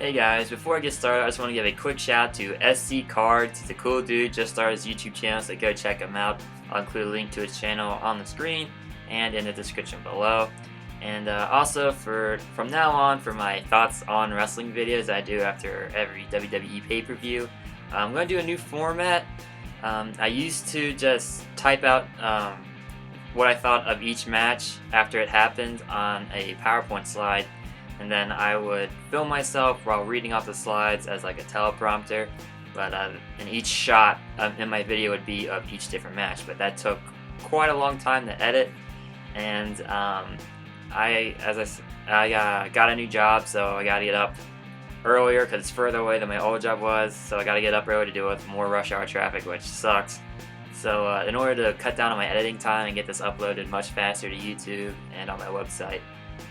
Hey guys, before I get started, I just want to give a quick shout out to SC Cards. He's a cool dude, just started his YouTube channel, so go check him out. I'll include a link to his channel on the screen and in the description below. And also, from now on, for my thoughts on wrestling videos I do after every WWE pay-per-view, I'm going to do a new format. I used to just type out what I thought of each match after it happened on a PowerPoint slide, and then I would film myself while reading off the slides as like a teleprompter, but and each shot in my video would be of each different match, but that took quite a long time to edit. And I got a new job, so I gotta get up earlier because it's further away than my old job was, so I gotta get up early to deal with more rush hour traffic, which sucks. So in order to cut down on my editing time and get this uploaded much faster to YouTube and on my website,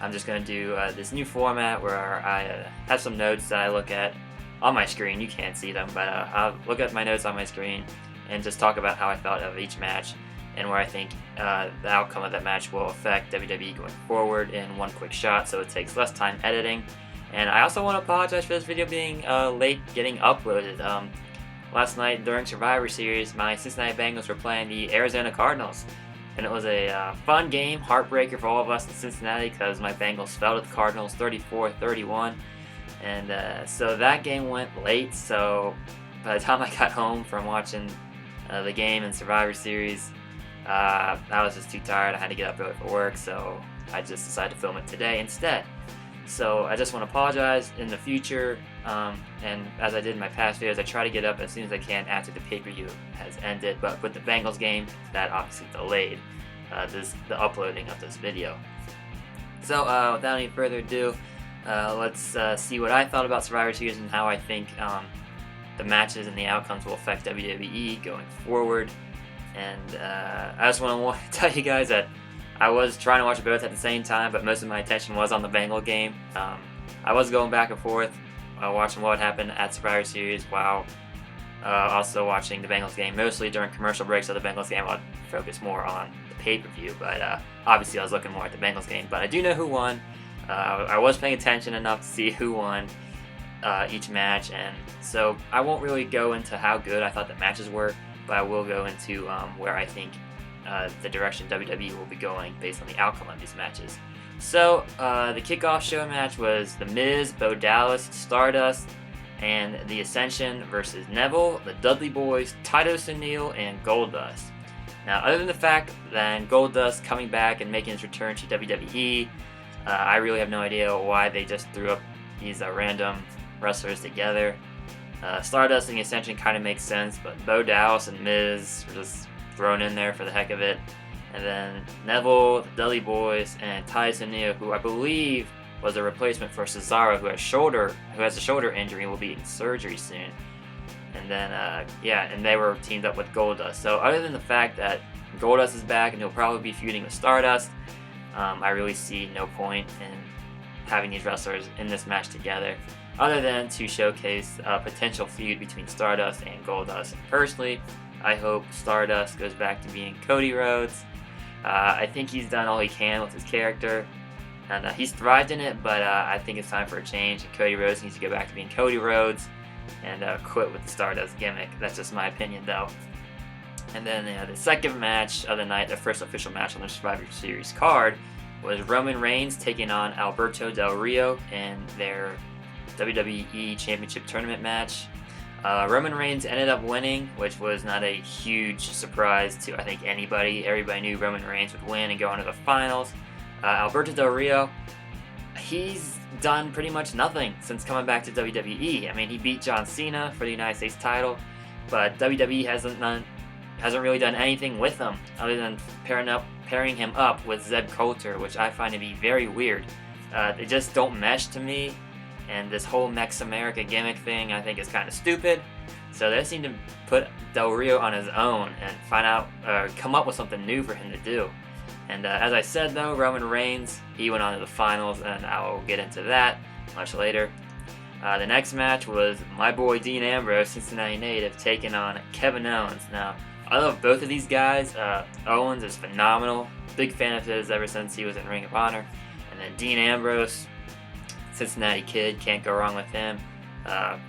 I'm just going to do this new format where I have some notes that I look at on my screen. You can't see them, but I'll look at my notes on my screen and just talk about how I felt of each match and where I think the outcome of that match will affect WWE going forward in one quick shot, so it takes less time editing. And I also want to apologize for this video being late getting uploaded. Last night during Survivor Series, my Cincinnati Bengals were playing the Arizona Cardinals. And it was a fun game, heartbreaker for all of us in Cincinnati because my Bengals fell to the Cardinals 34-31. And so that game went late, so by the time I got home from watching the game and Survivor Series, I was just too tired. I had to get up early for work, so I just decided to film it today instead. So I just want to apologize in the future, and as I did in my past videos, I try to get up as soon as I can after the pay-per-view has ended, but with the Bengals game, that obviously delayed the uploading of this video. So without any further ado, let's see what I thought about Survivor Series and how I think the matches and the outcomes will affect WWE going forward. And I just want to tell you guys that I was trying to watch both at the same time, but most of my attention was on the Bengal game. I was going back and forth, watching what happened at Survivor Series while also watching the Bengals game. Mostly during commercial breaks of the Bengals game, I'd focus more on the pay-per-view, but obviously I was looking more at the Bengals game. But I do know who won. I was paying attention enough to see who won each match, and so I won't really go into how good I thought the matches were, but I will go into where I think the direction WWE will be going based on the outcome of these matches. So the kickoff show match was The Miz, Bo Dallas, Stardust, and The Ascension versus Neville, the Dudley Boys, Titus O'Neil, and Goldust. Now, other than the fact that Goldust coming back and making his return to WWE, I really have no idea why they just threw up these random wrestlers together. Stardust and The Ascension kind of makes sense, but Bo Dallas and Miz were just thrown in there for the heck of it. And then Neville, the Dudley Boys, and Titus O'Neil, who I believe was a replacement for Cesaro, who has a shoulder injury and will be in surgery soon. And then and they were teamed up with Goldust. So other than the fact that Goldust is back and he'll probably be feuding with Stardust, I really see no point in having these wrestlers in this match together, other than to showcase a potential feud between Stardust and Goldust. Personally, I hope Stardust goes back to being Cody Rhodes. I think he's done all he can with his character, and he's thrived in it, but I think it's time for a change, and Cody Rhodes needs to go back to being Cody Rhodes and quit with the Stardust gimmick. That's just my opinion, though. And then the second match of the night, the first official match on the Survivor Series card, was Roman Reigns taking on Alberto Del Rio in their WWE Championship Tournament match. Roman Reigns ended up winning, which was not a huge surprise to, I think, anybody. Everybody knew Roman Reigns would win and go on to the finals. Alberto Del Rio, he's done pretty much nothing since coming back to WWE. I mean, he beat John Cena for the United States title, but WWE hasn't really done anything with him other than pairing him up with Zeb Coulter, which I find to be very weird. They just don't mesh to me. And this whole Mex America gimmick thing, I think, is kind of stupid. So they just need to put Del Rio on his own and come up with something new for him to do. And as I said, though, Roman Reigns, he went on to the finals, and I'll get into that much later. The next match was my boy Dean Ambrose, Cincinnati native, taking on Kevin Owens. Now, I love both of these guys. Owens is phenomenal. Big fan of his ever since he was in Ring of Honor. And then Dean Ambrose, Cincinnati kid, can't go wrong with him.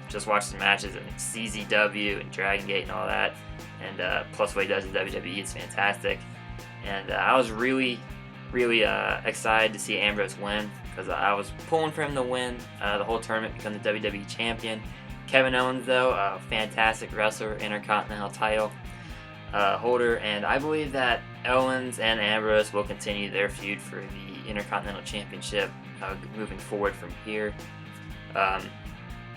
Just watch some matches in CZW and Dragon Gate and all that, and plus what he does in WWE is fantastic. And I was really excited to see Ambrose win, because I was pulling for him to win the whole tournament, become the WWE champion. Kevin Owens, though, a fantastic wrestler, Intercontinental title holder, and I believe that Owens and Ambrose will continue their feud for the Intercontinental Championship moving forward from here.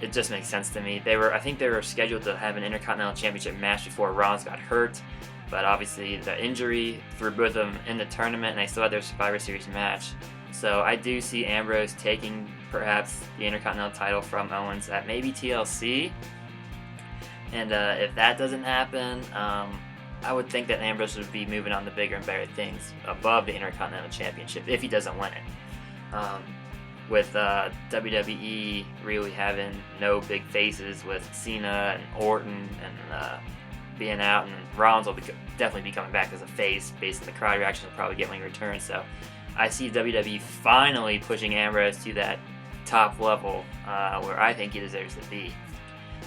It just makes sense to me. I think they were scheduled to have an Intercontinental Championship match before Rollins got hurt, but obviously the injury threw both of them in the tournament, and they still had their Survivor Series match. So I do see Ambrose taking perhaps the Intercontinental title from Owens at maybe TLC. And if that doesn't happen, I would think that Ambrose would be moving on to bigger and better things above the Intercontinental Championship if he doesn't win it. With WWE really having no big faces with Cena and Orton and being out, and Rollins will definitely be coming back as a face based on the crowd reaction he'll probably get when he returns. So I see WWE finally pushing Ambrose to that top level where I think he deserves to be.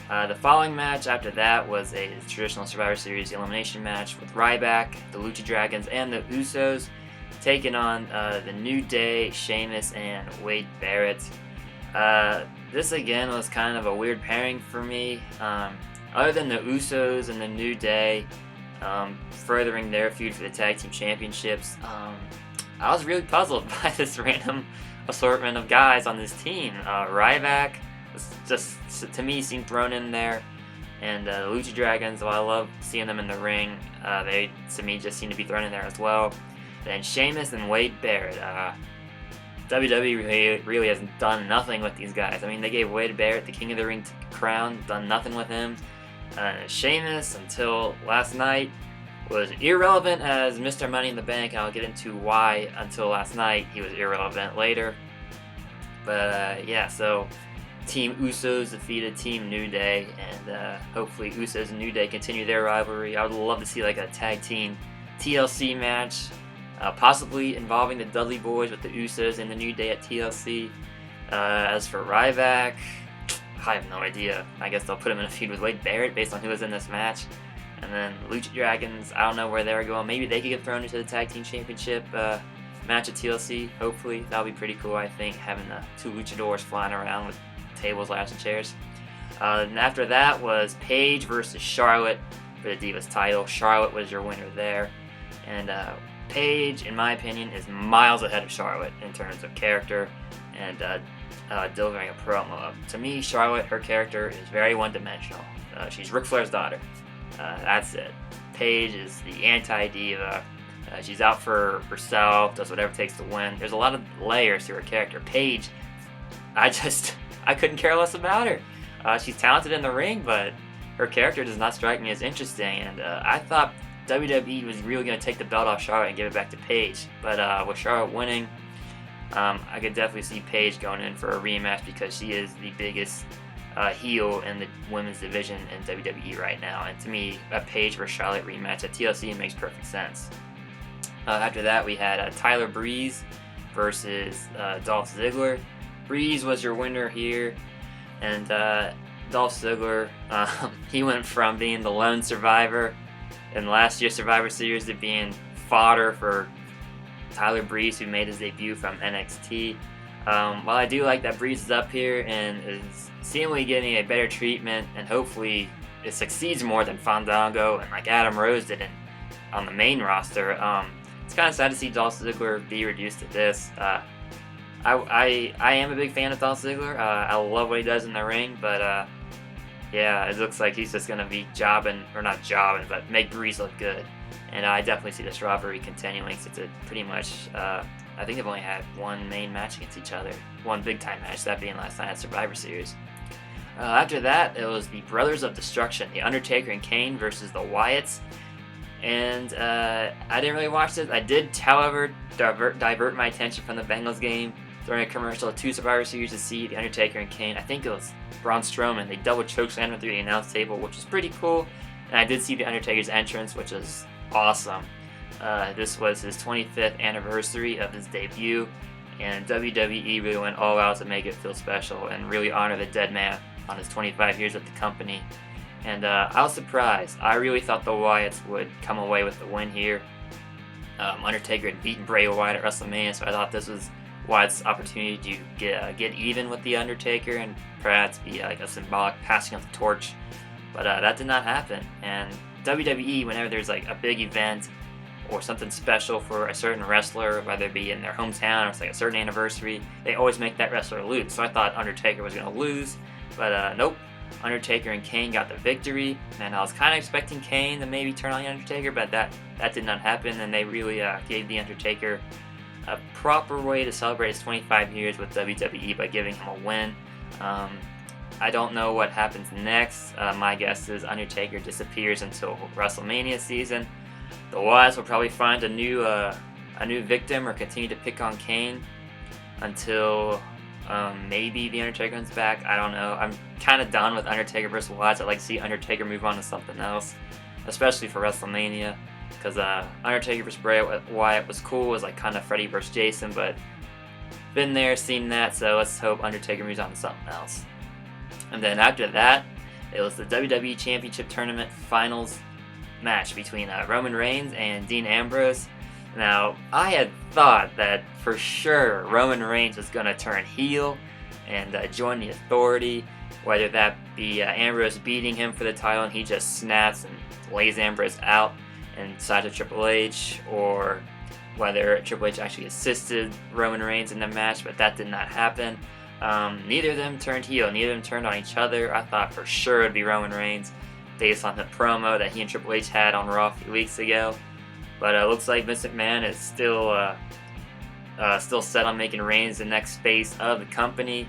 The following match after that was a traditional Survivor Series elimination match with Ryback, the Lucha Dragons, and the Usos taking on the New Day, Sheamus, and Wade Barrett. This again was kind of a weird pairing for me. Other than the Usos and the New Day furthering their feud for the Tag Team Championships, I was really puzzled by this random assortment of guys on this team. Ryback just, to me, seemed thrown in there, and the Lucha Dragons, while I love seeing them in the ring, they, to me, just seem to be thrown in there as well. Then Sheamus and Wade Barrett. WWE really has done nothing with these guys. I mean, they gave Wade Barrett the King of the Ring crown, done nothing with him. Sheamus, until last night, was irrelevant as Mr. Money in the Bank, and I'll get into why until last night he was irrelevant later. But yeah, so Team Usos defeated Team New Day, and hopefully Usos and New Day continue their rivalry. I would love to see like a tag team TLC match, possibly involving the Dudley Boys with the Usos and the New Day at TLC. As for Ryback, I have no idea. I guess they'll put him in a feud with Wade Barrett based on who was in this match. And then Lucha Dragons, I don't know where they're going. Maybe they could get thrown into the Tag Team Championship match at TLC, hopefully. That would be pretty cool, I think, having the two luchadors flying around with tables, ladders, and chairs. And after that was Paige versus Charlotte for the Divas title. Charlotte was your winner there. And Paige, in my opinion, is miles ahead of Charlotte in terms of character and delivering a promo. To me, Charlotte, her character is very one-dimensional. She's Ric Flair's daughter. That's it. Paige is the anti-diva. She's out for herself, does whatever it takes to win. There's a lot of layers to her character. Paige, I couldn't care less about her. She's talented in the ring, but her character does not strike me as interesting. And I thought WWE was really going to take the belt off Charlotte and give it back to Paige. But with Charlotte winning, I could definitely see Paige going in for a rematch because she is the biggest heel in the women's division in WWE right now. And to me, a Paige versus Charlotte rematch at TLC makes perfect sense. After that, we had Tyler Breeze versus Dolph Ziggler. Breeze was your winner here, and Dolph Ziggler, he went from being the lone survivor in last year's Survivor Series to being fodder for Tyler Breeze, who made his debut from NXT. While I do like that Breeze is up here and is seemingly getting a better treatment, and hopefully it succeeds more than Fandango and like Adam Rose did on the main roster, it's kind of sad to see Dolph Ziggler be reduced to this. I am a big fan of Dolph Ziggler. I love what he does in the ring, but yeah, it looks like he's just going to be but make Breeze look good. And I definitely see this rivalry continuing since it pretty much, I think they've only had one main match against each other. One big time match, that being last night at Survivor Series. After that, it was the Brothers of Destruction, The Undertaker and Kane versus the Wyatts. And I didn't really watch this. I did, however, divert my attention from the Bengals game during a commercial of 2 Survivor Series to see The Undertaker and Kane. I think it was Braun Strowman. They double chokeslammed him through the announce table, which was pretty cool. And I did see The Undertaker's entrance, which was awesome. This was his 25th anniversary of his debut, and WWE really went all out to make it feel special and really honor the dead man on his 25 years at the company. And I was surprised. I really thought the Wyatts would come away with the win here. Undertaker had beaten Bray Wyatt at WrestleMania, so I thought this was Wyatt's opportunity to get even with the Undertaker and perhaps be like a symbolic passing of the torch. But that did not happen. And WWE, whenever there's like a big event or something special for a certain wrestler, whether it be in their hometown or it's like a certain anniversary, they always make that wrestler lose. So I thought Undertaker was going to lose, but nope. Undertaker and Kane got the victory, and I was kind of expecting Kane to maybe turn on the Undertaker, but that did not happen, and they really gave the Undertaker a proper way to celebrate his 25 years with WWE by giving him a win. I don't know what happens next. My guess is Undertaker disappears until WrestleMania season. The Wyatts will probably find a new victim or continue to pick on Kane until maybe the Undertaker comes back. I don't know. I'm kind of done with Undertaker versus Wyatts. I'd like to see Undertaker move on to something else, especially for WrestleMania, because Undertaker versus Bray Wyatt was cool. It was like kind of Freddy versus Jason, but been there, seen that, so let's hope Undertaker moves on to something else. And then after that, it was the WWE Championship Tournament Finals match between Roman Reigns and Dean Ambrose. Now, I had thought that for sure Roman Reigns was going to turn heel and join the Authority, whether that be Ambrose beating him for the title and he just snaps and lays Ambrose out and sides with Triple H, or whether Triple H actually assisted Roman Reigns in the match, but that did not happen. Neither of them turned heel, neither of them turned on each other. I thought for sure it would be Roman Reigns based on the promo that he and Triple H had on Raw a few weeks ago. But it looks like Vince McMahon is still set on making Reigns the next face of the company,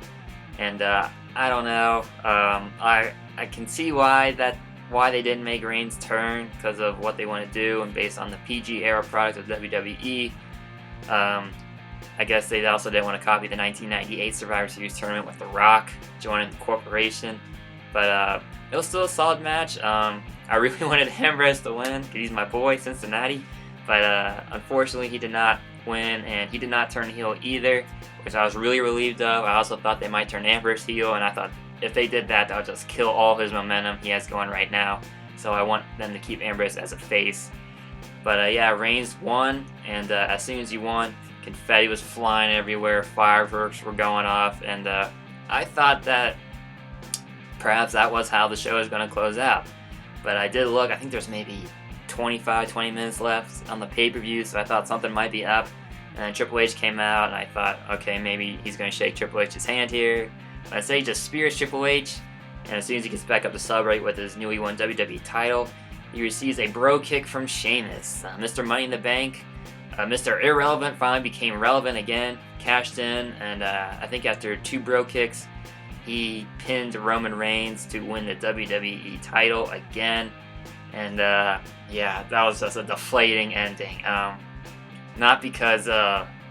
and I don't know. I can see why they didn't make Reigns turn, because of what they want to do and based on the PG era product of WWE. I guess they also didn't want to copy the 1998 Survivor Series tournament with The Rock joining the corporation, but it was still a solid match. I really wanted Ambrose to win because he's my boy, Cincinnati. But unfortunately, he did not win, and he did not turn heel either, which I was really relieved of. I also thought they might turn Ambrose heel, and I thought if they did that, that would just kill all his momentum he has going right now. So I want them to keep Ambrose as a face. But yeah, Reigns won, and as soon as he won, confetti was flying everywhere, fireworks were going off, and I thought that perhaps that was how the show was going to close out. But I did look, I think there's maybe 20 minutes left on the pay-per-view, so I thought something might be up. And then Triple H came out, and I thought, okay, maybe he's going to shake Triple H's hand here. But I say he just spears Triple H, and as soon as he gets back up to celebrate with his newly won WWE title, he receives a bro kick from Sheamus. Mr. Money in the Bank, Mr. Irrelevant finally became relevant again, cashed in, and I think after 2 bro kicks, he pinned Roman Reigns to win the WWE title again. And yeah, that was just a deflating ending. Not because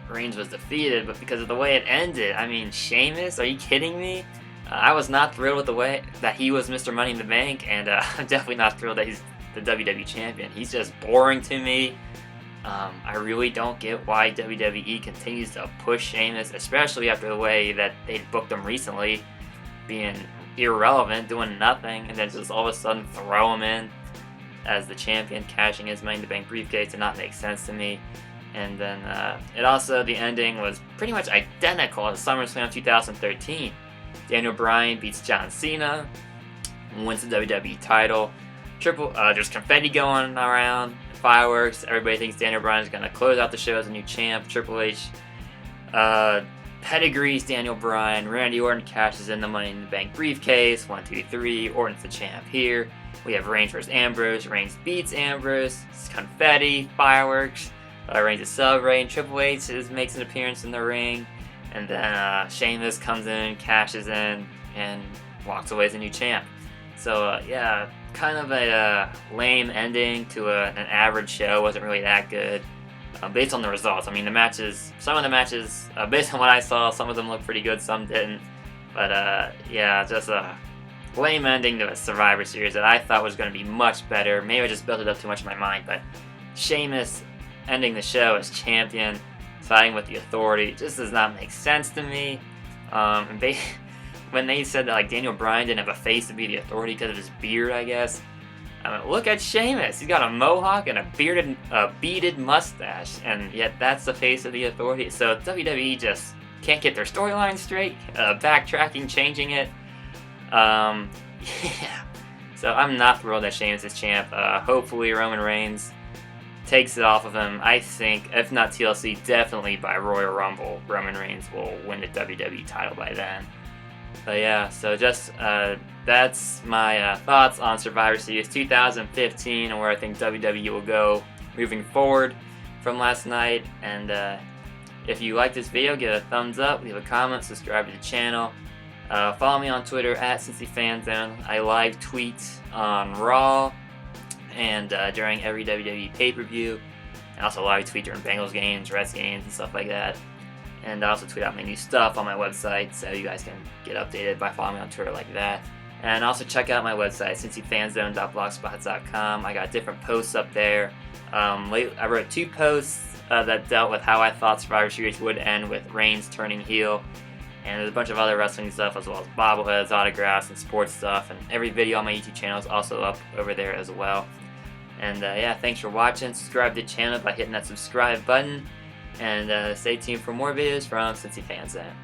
Reigns was defeated, but because of the way it ended. I mean, Sheamus, are you kidding me? I was not thrilled with the way that he was Mr. Money in the Bank, and I'm definitely not thrilled that he's the WWE Champion. He's just boring to me. I really don't get why WWE continues to push Sheamus, especially after the way that they booked him recently, being irrelevant, doing nothing, and then just all of a sudden throw him in as the champion, cashing his Money in the Bank briefcase. Did not make sense to me. And then the ending was pretty much identical to SummerSlam 2013. Daniel Bryan beats John Cena, wins the WWE title. There's confetti going around, fireworks. Everybody thinks Daniel Bryan's going to close out the show as a new champ. Triple H pedigrees Daniel Bryan. Randy Orton cashes in the Money in the Bank briefcase. 1, 2, 3. Orton's the champ here. We have Reigns versus Ambrose. Reigns beats Ambrose. It's confetti, fireworks. Reigns is celebrating. Triple H makes an appearance in the ring. And then Sheamus comes in, cashes in, and walks away as a new champ. So yeah, kind of a lame ending to an average show. Wasn't really that good. Based on the results. I mean, some of the matches, based on what I saw, some of them looked pretty good, some didn't. But yeah, just a lame ending to a Survivor Series that I thought was going to be much better. Maybe I just built it up too much in my mind, but Sheamus ending the show as champion siding with the Authority. It just does not make sense to me. When they said that like Daniel Bryan didn't have a face to be the Authority because of his beard, I guess. I mean, look at Sheamus. He's got a mohawk and a beaded mustache, and yet that's the face of the Authority. So WWE just can't get their storyline straight. Backtracking, changing it. Yeah. So I'm not thrilled that Sheamus is champ. Hopefully Roman Reigns takes it off of him. I think, if not TLC, definitely by Royal Rumble, Roman Reigns will win the WWE title by then. But yeah, so just that's my thoughts on Survivor Series 2015 and where I think WWE will go moving forward from last night. And if you like this video, give it a thumbs up, leave a comment, subscribe to the channel. Follow me on Twitter at Cincy Fan Zone. I live tweet on Raw and during every WWE pay-per-view. I also live tweet during Bengals games, Reds games, and stuff like that. And I also tweet out my new stuff on my website, so you guys can get updated by following me on Twitter like that. And also check out my website, cincyfanzone.blogspot.com. I got different posts up there. I wrote 2 posts that dealt with how I thought Survivor Series would end with Reigns turning heel. And there's a bunch of other wrestling stuff as well as bobbleheads, autographs, and sports stuff. And every video on my YouTube channel is also up over there as well. And yeah, thanks for watching. Subscribe to the channel by hitting that subscribe button. And stay tuned for more videos from Cincy Fan Zone.